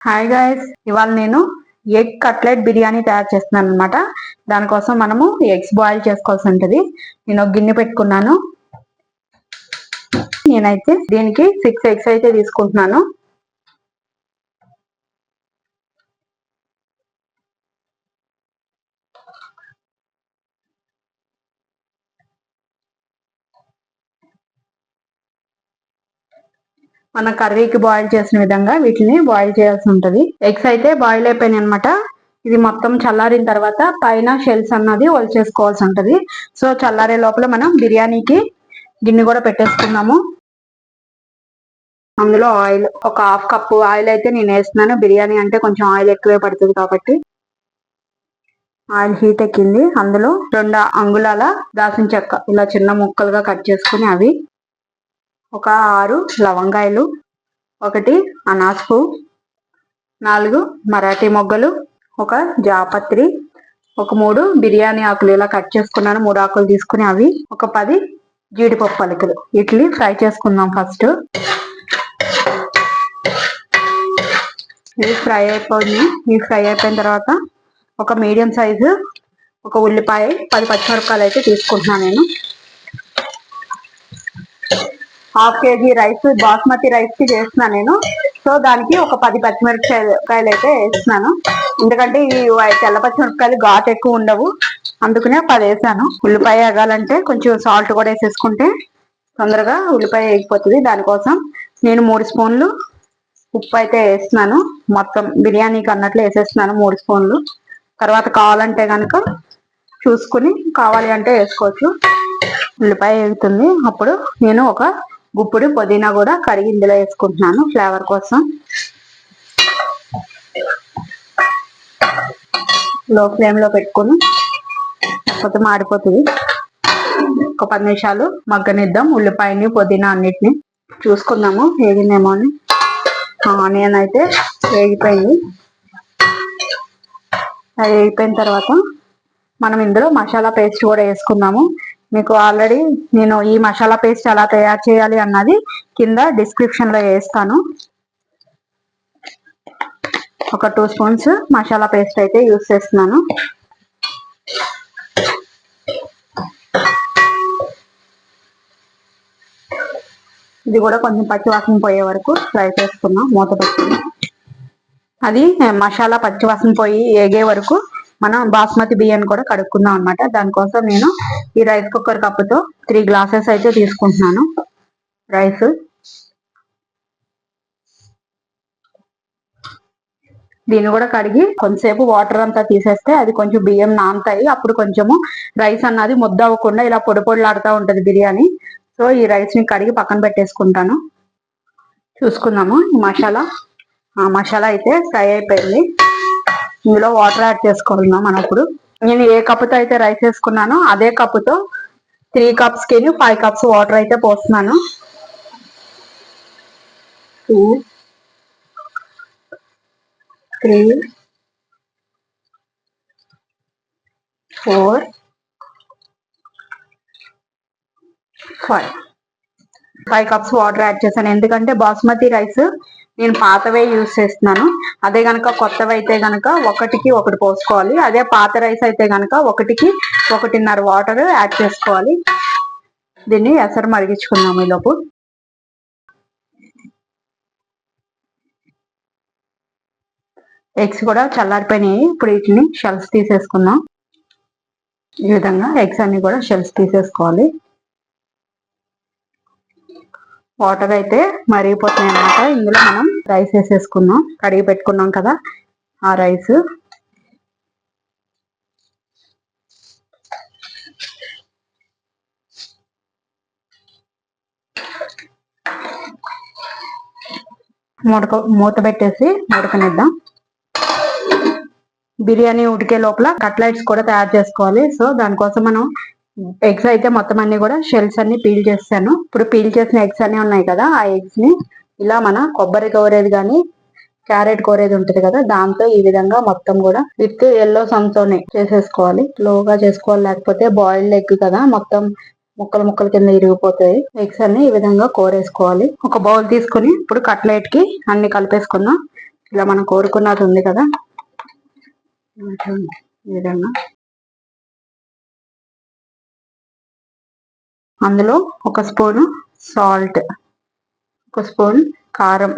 Hi guys, ఇవాళ నేను egg cutlet biryani తయారు చేస్తున్నాను అనమాట. దానికోసం మనము ఎగ్స్ బాయిల్ చేసుకోవాల్సి ఉంటుంది. నేను ఒక గిన్నె పెట్టుకున్నాను. నేనైతే దీనికి 6 ఎగ్స్ అయితే తీసుకుంటున్నాను. మన కర్రీకి బాయిల్ చేసిన విధంగా వీటిని బాయిల్ చేయాల్సి ఉంటుంది. ఎగ్స్ అయితే బాయిల్ అయిపోయినాయి అనమాట. ఇది మొత్తం చల్లారిన తర్వాత పైన షెల్స్ అన్నది చేసుకోవాల్సి ఉంటుంది. సో చల్లారే లోపల మనం బిర్యానీకి గిన్నె కూడా పెట్టేసుకున్నాము. అందులో ఆయిల్ ఒక 1/2 కప్పు ఆయిల్ అయితే నేను వేస్తున్నాను. బిర్యానీ అంటే కొంచెం ఆయిల్ ఎక్కువే పడుతుంది కాబట్టి. ఆయిల్ హీట్ ఎక్కింది. అందులో 2 అంగుళాల దాల్చిన చెక్క ఇలా చిన్న ముక్కలుగా కట్ చేసుకుని అవి, ఒక 6 లవంగాయలు, 1 అనాస్ పువ్వు, 4 మరాఠీ మొగ్గలు, ఒక జాపత్రి, ఒక 3 బిర్యానీ ఆకులు ఇలా కట్ చేసుకున్నాను. 3 ఆకులు తీసుకుని అవి, ఒక 10 జీడిపప్పు పలుకులు. వీటిని ఫ్రై చేసుకుందాం ఫస్ట్. ఇవి ఫ్రై అయిపోయింది. ఇవి ఫ్రై అయిపోయిన తర్వాత ఒక మీడియం సైజు ఒక ఉల్లిపాయ, 10 పచ్చిమిరపకాయలు అయితే తీసుకుంటున్నాను నేను. 1/2 కేజీ రైస్ బాస్మతి రైస్ కి చేస్తున్నాను నేను. సో దానికి ఒక 10 పచ్చిమిరపకాయలు అయితే వేస్తున్నాను. ఎందుకంటే ఈ తెల్ల పచ్చిమిరపకాయలు ఘాటు ఎక్కువ ఉండవు, అందుకనే 10 వేసాను. ఉల్లిపాయ ఎగాలంటే కొంచెం సాల్ట్ కూడా వేసేసుకుంటే తొందరగా ఉల్లిపాయ వేగిపోతుంది. దానికోసం నేను 3 స్పూన్లు ఉప్పు అయితే వేస్తున్నాను. మొత్తం బిర్యానీకి అన్నట్లు వేసేస్తున్నాను 3 స్పూన్లు. తర్వాత కావాలంటే కనుక చూసుకుని కావాలి అంటే వేసుకోవచ్చు. ఉల్లిపాయ వేగుతుంది. అప్పుడు నేను ఒక గుప్పుడు పుదీనా కూడా కడిగి ఇందులో వేసుకుంటున్నాను ఫ్లేవర్ కోసం. లో ఫ్లేమ్ లో పెట్టుకుని లేకపోతే మాడిపోతుంది. ఒక 10 నిమిషాలు మగ్గనిద్దాం ఉల్లిపాయని పుదీనా అన్నిటిని. చూసుకుందాము వేగిందేమో అని. ఆనియన్ అయితే వేగిపోయింది. అది వేగిపోయిన తర్వాత మనం ఇందులో మసాలా పేస్ట్ కూడా వేసుకుందాము. మీకు ఆల్రెడీ నేను ఈ మసాలా పేస్ట్ ఎలా తయారు చేయాలి అన్నది కింద డిస్క్రిప్షన్ లో వేస్తాను. ఒక 2 స్పూన్స్ మసాలా పేస్ట్ అయితే యూస్ చేస్తున్నాను. ఇది కూడా కొంచెం పచ్చివాసన పోయే వరకు ఫ్రై చేసుకున్నాం మూత పెట్టుకుని. అది మసాలా పచ్చివాసన పోయి ఏగే వరకు మనం బాస్మతి బియ్యాన్ని కూడా కడుక్కుందాం అనమాట. దానికోసం నేను ఈ రైస్ కుక్కర్ కప్పుతో 3 గ్లాసెస్ అయితే తీసుకుంటున్నాను రైస్. దీన్ని కూడా కడిగి కొంతసేపు వాటర్ అంతా తీసేస్తే అది కొంచెం బియ్యం నానతాయి. అప్పుడు కొంచెము రైస్ అన్నది ముద్ద అవ్వకుండా ఇలా పొడి పొడిలాడుతూ ఉంటుంది బిర్యానీ. సో ఈ రైస్ ని కడిగి పక్కన పెట్టేసుకుంటాను. చూసుకుందాము ఈ మసాలా అయితే ఫ్రై అయిపోయింది. ఇందులో వాటర్ యాడ్ చేసుకుందాం మనం. ఇప్పుడు నేను ఏ కప్పుతో అయితే రైస్ వేసుకున్నానో అదే కప్పుతో 3 కప్స్ కి 5 కప్స్ వాటర్ అయితే పోస్తున్నాను. 2, 3, 4, 5 కప్స్ వాటర్ యాడ్ చేశాను. ఎందుకంటే బాస్మతి రైస్ నేను పాతవే యూజ్ చేస్తున్నాను. అదే గనక కొత్తవి అయితే గనక 1కి 1 పోసుకోవాలి. అదే పాత రైస్ అయితే గనక 1కి 1.5 వాటర్ యాడ్ చేసుకోవాలి. దీన్ని ఎసరు మరిగించుకుందాం ఈలోపు. ఎగ్స్ కూడా చల్లారిపోయినాయి. ఇప్పుడు వీటిని షెల్స్ తీసేసుకుందాం. ఈ విధంగా ఎగ్స్ అన్ని కూడా షెల్స్ తీసేసుకోవాలి. వాటర్ అయితే మరిగిపోతున్నాయి అన్నమాట. ఇందులో మనం రైస్ వేసేసుకుందాం. కడిగి పెట్టుకున్నాం కదా ఆ రైస్. మూత పెట్టేసి ఉడకనిద్దాం. బిర్యానీ ఉడికే లోపల కట్లెట్స్ కూడా తయారు చేసుకోవాలి. సో దానికోసం మనం ఎగ్స్ అయితే మొత్తం అన్ని కూడా షెల్స్ అన్ని పీల్ చేస్తాను. ఇప్పుడు పీల్ చేసిన ఎగ్స్ అన్ని ఉన్నాయి కదా, ఆ ఎగ్స్ ని ఇలా మన కొబ్బరి కోరేది కానీ క్యారెట్ కోరేది ఉంటుంది కదా, దాంతో ఈ విధంగా మొత్తం కూడా విత్ ఎల్లో సమ్తోనే చేసేసుకోవాలి. లోగా చేసుకోవాలి, లేకపోతే బాయిల్డ్ ఎగ్ కదా మొత్తం ముక్కలు ముక్కల కింద ఇరిగిపోతాయి. ఎగ్స్ అన్ని ఈ విధంగా కోరేసుకోవాలి. ఒక బౌల్ తీసుకుని ఇప్పుడు కట్లెట్ కి అన్ని కలిపేసుకుందాం. ఇలా మనం కోరుకున్నది ఉంది కదా, ఈ విధంగా అందులో ఒక స్పూను సాల్ట్, ఒక స్పూన్ కారం,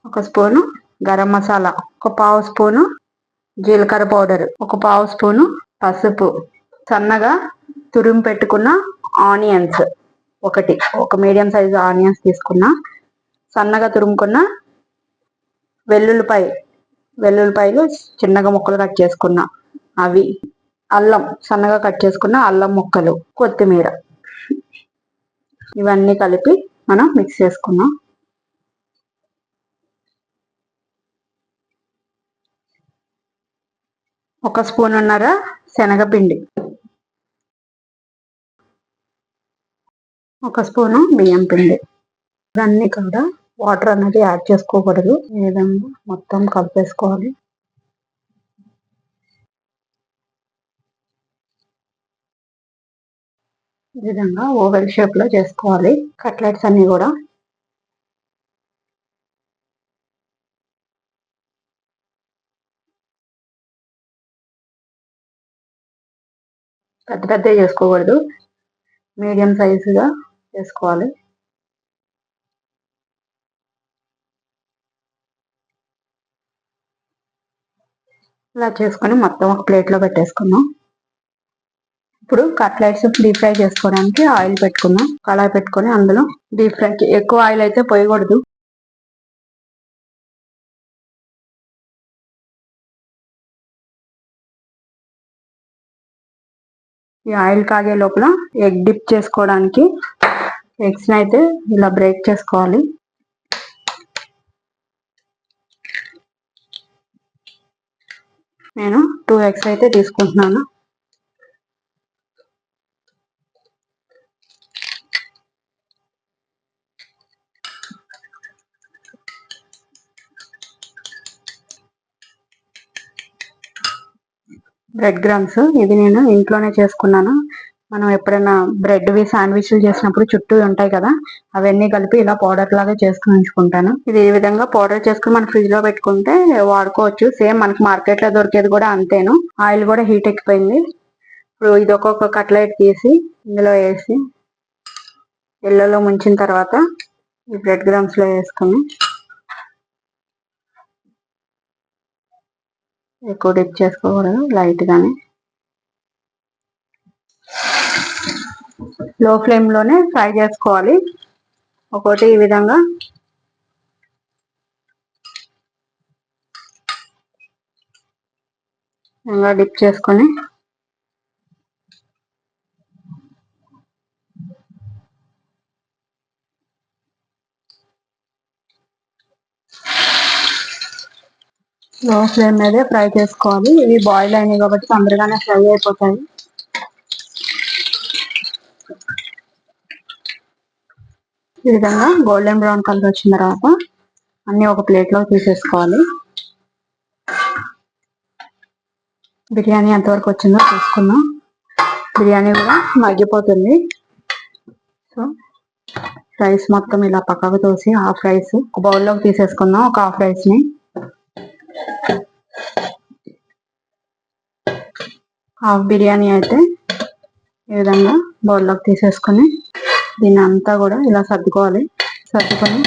ఒక స్పూను గరం మసాలా, ఒక పావు స్పూను జీలకర్ర పౌడర్, ఒక పావు స్పూను పసుపు, సన్నగా తురిమి పెట్టుకున్న ఆనియన్స్ ఒక మీడియం సైజు ఆనియన్స్ తీసుకున్నా, సన్నగా తురుముకున్న వెల్లుల్లిపాయలు చిన్నగా ముక్కలు కట్ చేసుకున్నా అవి, అల్లం సన్నగా కట్ చేసుకున్న అల్లం ముక్కలు, కొత్తిమీర, ఇవన్నీ కలిపి మనం మిక్స్ చేసుకున్నాం. ఒక స్పూన్నర శనగపిండి, ఒక స్పూను బియ్యం పిండి, ఇవన్నీ కూడా వాటర్ అనేది యాడ్ చేసుకోకూడదు. ఈ విధంగా మొత్తం కలిపేసుకోవాలి. ఈ విధంగా ఓవెల్ షేప్ లో చేసుకోవాలి కట్లెట్స్ అన్ని కూడా. పెద్ద పెద్దవి చేసుకోకూడదు, మీడియం సైజుగా చేసుకోవాలి. ఇలా చేసుకొని మొత్తం ఒక ప్లేట్లో పెట్టేసుకున్నాం. ఇప్పుడు కట్లెట్స్ డీప్ ఫ్రై చేసుకోవడానికి ఆయిల్ పెట్టుకున్నాం. కళాయి పెట్టుకొని అందులో డీప్ ఫ్రైకి ఎక్కువ ఆయిల్ అయితే పోయకూడదు. ఈ ఆయిల్ కాగే లోపల ఎగ్ డిప్ చేసుకోవడానికి ఎగ్స్ అయితే ఇలా బ్రేక్ చేసుకోవాలి. నేను 2 ఎగ్స్ అయితే తీసుకుంటున్నాను. బ్రెడ్ క్రమ్స్, ఇది నేను ఇంట్లోనే చేసుకున్నాను. మనం ఎప్పుడైనా బ్రెడ్వి శాండ్విచ్లు చేసినప్పుడు చుట్టూ ఉంటాయి కదా, అవన్నీ కలిపి ఇలా పౌడర్ లాగా చేసుకుని ఉంచుకుంటాను. ఇది ఈ విధంగా పౌడర్ చేసుకుని మన ఫ్రిడ్జ్ లో పెట్టుకుంటే వాడుకోవచ్చు. సేమ్ మనకి మార్కెట్ లో దొరికేది కూడా అంతేను. ఆయిల్ కూడా హీట్ ఎక్కిపోయింది. ఇప్పుడు ఇది ఒక్కొక్క కట్లెట్ తీసి ఇందులో వేసి ఎల్లలో ముంచిన తర్వాత ఈ బ్రెడ్ క్రమ్స్ లో వేసుకొని ఎక్కువ డిప్ చేసుకోకూడదు, లైట్ గానే లో ఫ్లేమ్ లోనే ఫ్రై చేసుకోవాలి. ఒకటి ఈ విధంగా డిప్ చేసుకొని లో ఫ్లేమ్ మీదే ఫ్రై చేసుకోవాలి. ఇవి బాయిల్ అయినాయి కాబట్టి తొందరగానే ఫ్రై అయిపోతాయి. ఈ విధంగా గోల్డెన్ బ్రౌన్ కలర్ వచ్చిన తర్వాత అన్ని ఒక ప్లేట్లో తీసేసుకోవాలి. బిర్యానీ ఎంతవరకు వచ్చిందో చూసుకుందాం. బిర్యానీ కూడా మగ్గిపోతుంది. సో రైస్ మొత్తం ఇలా పక్కకు తోసి హాఫ్ రైస్ ఒక బౌల్లోకి తీసేసుకుందాం. ఒక హాఫ్ రైస్ ని హాఫ్ బిర్యానీ అయితే ఈ విధంగా బౌల్లోకి తీసేసుకొని దీన్ని అంతా కూడా ఇలా సర్దుకోవాలి. సర్దుకొని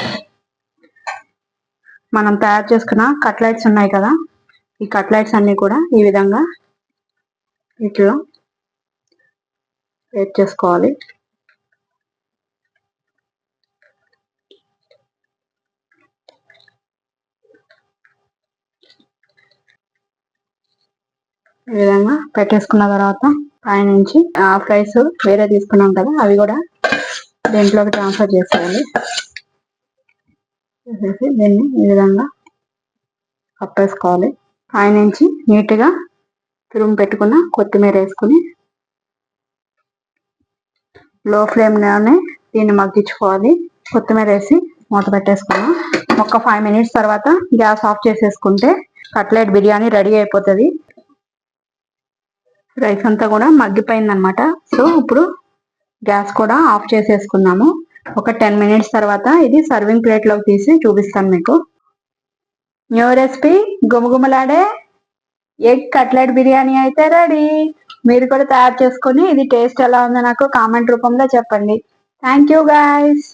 మనం తయారు చేసుకున్న కట్లెట్స్ ఉన్నాయి కదా, ఈ కట్లెట్స్ అన్ని కూడా ఈ విధంగా ఇట్లా వేట్ చేసుకోవాలి. ఈ విధంగా పెట్టేసుకున్న తర్వాత పైనుంచి హాఫ్ రైస్ వేరే తీసుకున్నాం కదా, అవి కూడా దీంట్లోకి ట్రాన్స్ఫర్ చేసేయాలి. చేసేసి దీన్ని ఈ విధంగా కప్పేసుకోవాలి. పైనుంచి నీట్గా తురుము పెట్టుకున్న కొత్తిమీర వేసుకుని లో ఫ్లేమ్లోనే దీన్ని మగ్గించుకోవాలి. కొత్తిమీర వేసి మూత పెట్టేసుకున్నాం. ఒక 5 మినిట్స్ తర్వాత గ్యాస్ ఆఫ్ చేసేసుకుంటే కట్లెట్ బిర్యానీ రెడీ అయిపోతుంది. రైస్ అంతా కూడా మగ్గిపోయింది అనమాట. సో ఇప్పుడు గ్యాస్ కూడా ఆఫ్ చేసేసుకున్నాము. ఒక 10 మినిట్స్ తర్వాత ఇది సర్వింగ్ ప్లేట్లోకి తీసి చూపిస్తాను మీకు. న్యూ రెసిపీ గుమగుమలాడే ఎగ్ కట్లెట్ బిర్యానీ అయితే రెడీ. మీరు కూడా తయారు చేసుకొని ఇది టేస్ట్ ఎలా ఉందో నాకు కామెంట్ రూపంలో చెప్పండి. Thank you guys.